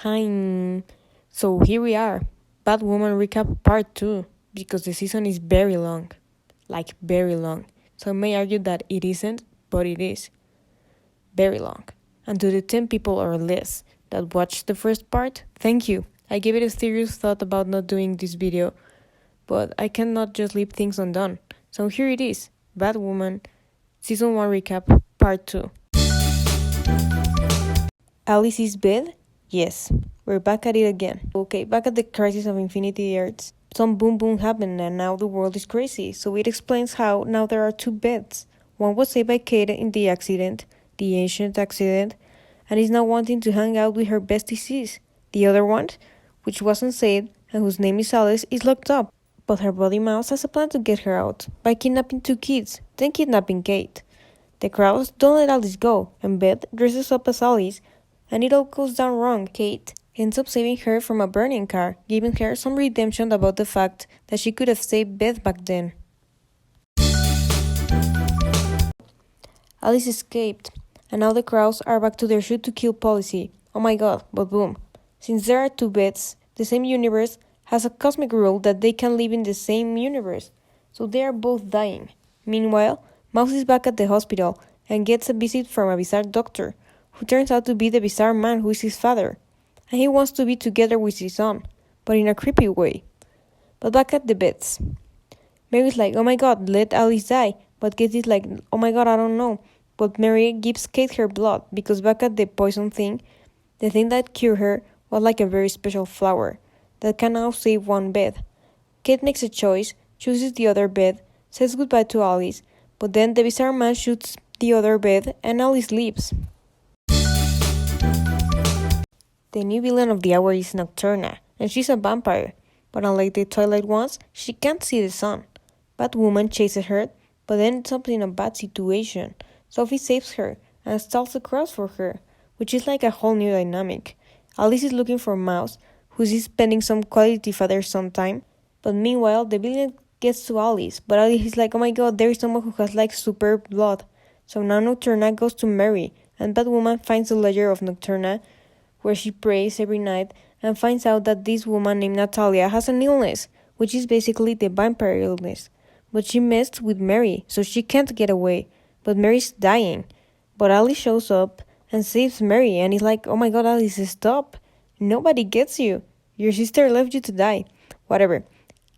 Hi. So here we are, Batwoman recap part 2, because the season is very long. Like, very long. So I may argue that it isn't, but it is. Very long. And to the 10 people or less that watched the first part, thank you. I gave it a serious thought about not doing this video, but I cannot just leave things undone. So here it is, Batwoman, Season 1 recap, part 2. Alice's bed? Yes, we're back at it again. Okay, back at the Crisis of Infinity Earths. Some boom boom happened and now the world is crazy, so it explains how now there are two beds. One was saved by Cate in the accident, the ancient accident, and is now wanting to hang out with her bestie sis. The other one, which wasn't saved and whose name is Alice, is locked up. But her body mouse has a plan to get her out, by kidnapping two kids, then kidnapping Cate. The crowds don't let Alice go, and Beth dresses up as Alice, and it all goes down wrong. Cate ends up saving her from a burning car, giving her some redemption about the fact that she could have saved Beth back then. Alice escaped, and now the crowds are back to their shoot to kill policy. Oh my god, but boom. Since there are two Beths, the same universe has a cosmic rule that they can live in the same universe, so they are both dying. Meanwhile, Mouse is back at the hospital and gets a visit from a bizarre doctor, who turns out to be the bizarre man who is his father, and he wants to be together with his son, but in a creepy way. But back at the beds, Mary's like, oh my god, let Alice die, but Kate is like, oh my god, I don't know. But Mary gives Kate her blood, because back at the poison thing, the thing that cured her was like a very special flower, that can now save one bed. Kate makes a choice, chooses the other bed, says goodbye to Alice, but then the bizarre man shoots the other bed and Alice leaves. The new villain of the hour is Nocturna, and she's a vampire, but unlike the Twilight ones, she can't see the sun. Batwoman chases her, but ends up in a bad situation. Sophie saves her, and stalls the crowds for her, which is like a whole new dynamic. Alice is looking for Mouse, who is spending some quality father-son time, but meanwhile the villain gets to Alice, but Alice is like, oh my god, there is someone who has like super blood. So now Nocturna goes to Mary, and Batwoman finds the ledger of Nocturna, where she prays every night and finds out that this woman named Natalia has an illness, which is basically the vampire illness. But she messed with Mary, so she can't get away. But Mary's dying. But Alice shows up and saves Mary, and is like, oh my god, Alice, stop. Nobody gets you. Your sister left you to die. Whatever.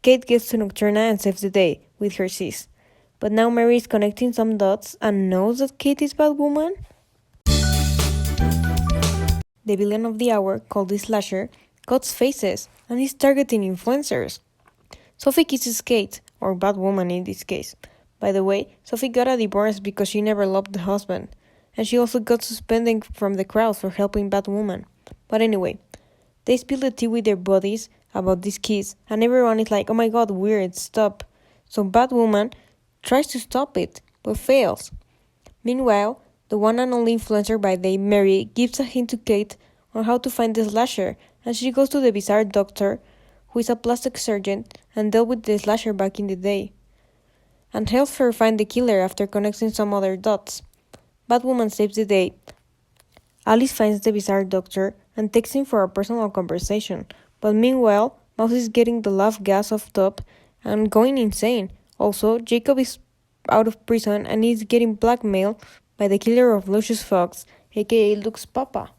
Kate gets to Nocturna and saves the day with her sis. But now Mary is connecting some dots and knows that Kate is Batwoman. The villain of the hour, called the Slasher, cuts faces and is targeting influencers. Sophie kisses Kate, or Batwoman in this case. By the way, Sophie got a divorce because she never loved the husband, and she also got suspended from the crowd for helping Batwoman. But anyway, they spill the tea with their buddies about this kiss, and everyone is like, oh my god, weird, stop. So Batwoman tries to stop it, but fails. Meanwhile, the one and only influencer by name Mary gives a hint to Kate on how to find the slasher, and she goes to the bizarre doctor, who is a plastic surgeon and dealt with the slasher back in the day, and helps her find the killer after connecting some other dots. Batwoman saves the day. Alice finds the bizarre doctor and takes him for a personal conversation, but meanwhile, Mouse is getting the laugh gas off top and going insane. Also, Jacob is out of prison and is getting blackmailed by the killer of Lucius Fox, aka Luke's papa.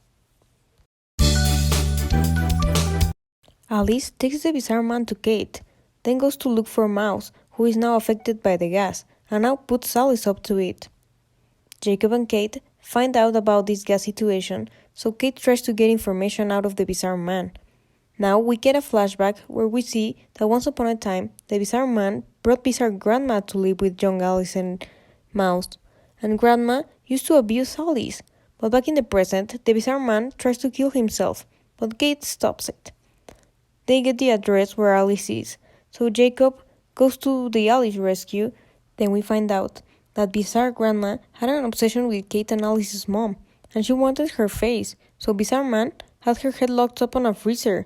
Alice takes the bizarre man to Kate, then goes to look for Mouse, who is now affected by the gas, and now puts Alice up to it. Jacob and Kate find out about this gas situation, so Kate tries to get information out of the bizarre man. Now we get a flashback where we see that once upon a time, the bizarre man brought bizarre grandma to live with young Alice and Mouse, and grandma used to abuse Alice. But back in the present, the bizarre man tries to kill himself, but Kate stops it. They get the address where Alice is, so Jacob goes to the Alice rescue. Then we find out that bizarre grandma had an obsession with Kate and Alice's mom, and she wanted her face, so bizarre man had her head locked up on a freezer.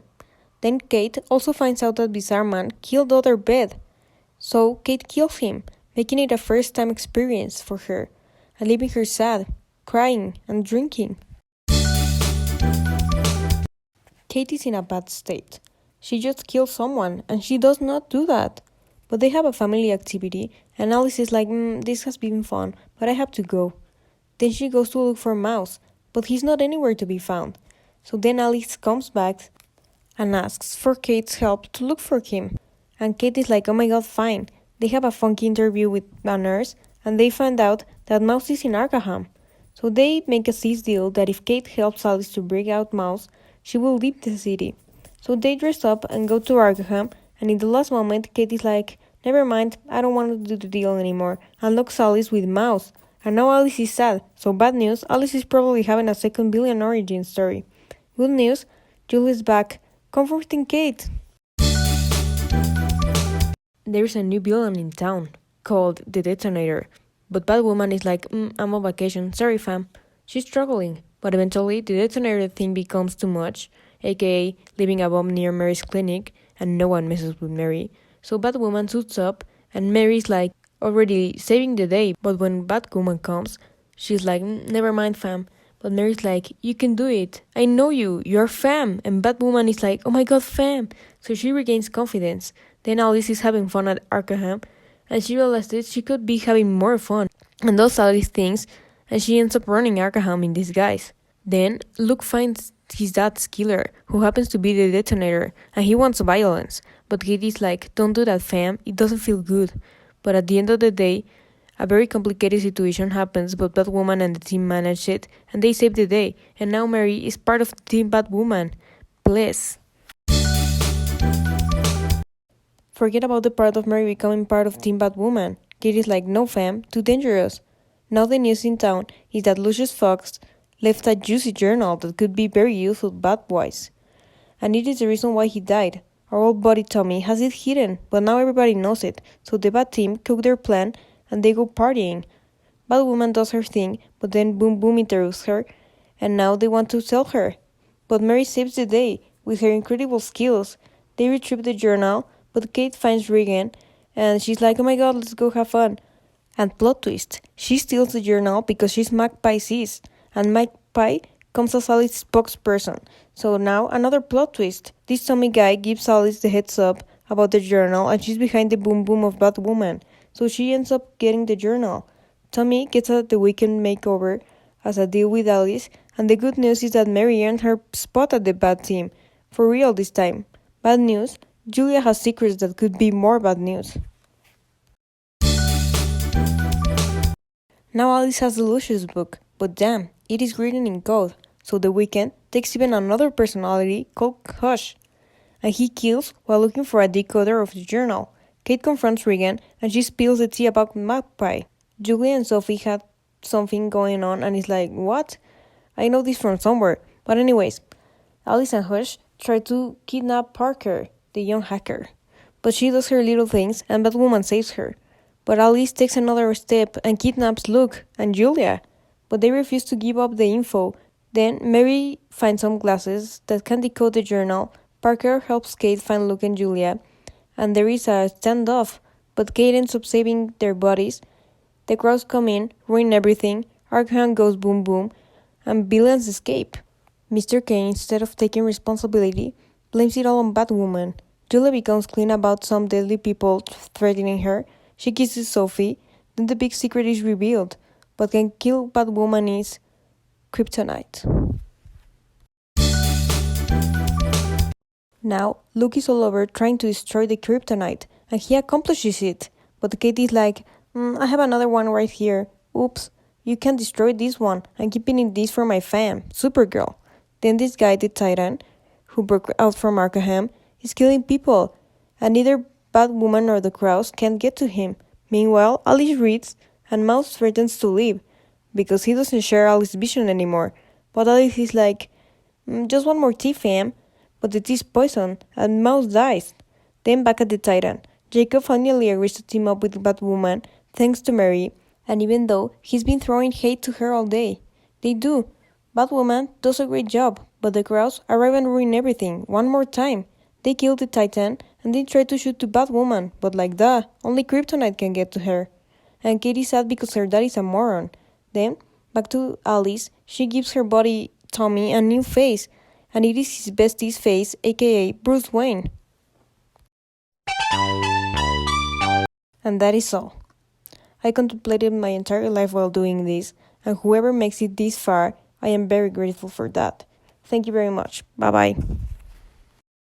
Then Kate also finds out that bizarre man killed other Beth, so Kate kills him, making it a first-time experience for her, and leaving her sad, crying, and drinking. Kate is in a bad state. She just killed someone, and she does not do that. But they have a family activity, and Alice is like, this has been fun, but I have to go. Then she goes to look for Mouse, but he's not anywhere to be found. So then Alice comes back and asks for Kate's help to look for him. And Kate is like, oh my god, fine. They have a funky interview with a nurse, and they find out that Mouse is in Arkham. So they make a cease deal that if Kate helps Alice to bring out Mouse, she will leave the city. So they dress up and go to Arkham, and in the last moment, Kate is like, never mind, I don't want to do the deal anymore, and locks Alice with Mouse. And now Alice is sad, so bad news, Alice is probably having a second villain origin story. Good news, Julie's back, comforting Kate. There's a new villain in town, called the Detonator. But Batwoman is like, I'm on vacation, sorry fam. She's struggling, but eventually the Detonator thing becomes too much, aka leaving a bomb near Mary's clinic, and no one messes with Mary. So Batwoman suits up, and Mary's like, already saving the day, but when Batwoman comes, she's like, never mind fam. But Mary's like, you can do it, I know you're fam. And Batwoman is like, oh my god fam. So she regains confidence. Then Alice is having fun at Arkham, and she realizes she could be having more fun, and does all these things, and she ends up running Arkham in disguise. Then Luke finds his dad's killer, who happens to be the Detonator, and he wants violence, but Katie's like, don't do that fam, it doesn't feel good. But at the end of the day, a very complicated situation happens, but Batwoman and the team manage it, and they save the day, and now Mary is part of Team Batwoman. Bless. Forget about the part of Mary becoming part of Team Batwoman. Kate is like, no fam, too dangerous. Now the news in town is that Lucius Fox left a juicy journal that could be very useful Batwise. And it is the reason why he died. Our old buddy Tommy has it hidden, but now everybody knows it. So the Bat team cook their plan and they go partying. Batwoman does her thing, but then Boom Boom interrupts her, and now they want to sell her. But Mary saves the day with her incredible skills. They retrieve the journal, but Kate finds Regan, and she's like, oh my god, let's go have fun. And plot twist, she steals the journal because she's Magpie Sis, and Magpie comes as Alice's spokesperson. So now another plot twist. This Tommy guy gives Alice the heads up about the journal, and she's behind the Boom Boom of Batwoman. So she ends up getting the journal. Tommy gets a The Weeknd makeover as a deal with Alice, and the good news is that Mary earned her spot at the Bat team. For real this time. Bad news, Julia has secrets that could be more bad news. Now Alice has the Lucius book, but damn, it is written in code, so The Weeknd takes even another personality called Hush, and he kills while looking for a decoder of the journal. Kate confronts Regan, and she spills the tea about Magpie. Julia and Sophie had something going on, and is like, what? I know this from somewhere. But anyways, Alice and Hush try to kidnap Parker, the young hacker. But she does her little things, and Batwoman saves her. But Alice takes another step and kidnaps Luke and Julia. But they refuse to give up the info. Then Mary finds some glasses that can decode the journal. Parker helps Kate find Luke and Julia, and there is a standoff, but Kate ends up saving their bodies. The crowds come in, ruin everything, Arkham goes boom boom, and villains escape. Mr. Kane, instead of taking responsibility, blames it all on Batwoman. Julia becomes clean about some deadly people threatening her. She kisses Sophie, then the big secret is revealed. What can kill Batwoman is kryptonite. Now, Luke is all over trying to destroy the kryptonite, and he accomplishes it. But Kate is like, I have another one right here. Oops, you can't destroy this one. I'm keeping this for my fam, Supergirl. Then this guy, the Titan, who broke out from Arkham, is killing people, and neither Batwoman nor the crowds can get to him. Meanwhile, Alice reads, and Mouse threatens to leave, because he doesn't share Alice's vision anymore. But Alice is like, just one more tea, fam. But the tea is poison, and Mouse dies. Then back at the Titan, Jacob finally agrees to team up with Batwoman, thanks to Mary, and even though he's been throwing hate to her all day. They do. Batwoman does a great job, but the crowds arrive and ruin everything, one more time. They kill the Titan, and they try to shoot to Batwoman, but like duh, only kryptonite can get to her. And Kate is sad because her dad is a moron. Then, back to Alice, she gives her body, Tommy, a new face, and it is his bestie's face, aka Bruce Wayne. And that is all. I contemplated my entire life while doing this, and whoever makes it this far, I am very grateful for that. Thank you very much. Bye bye.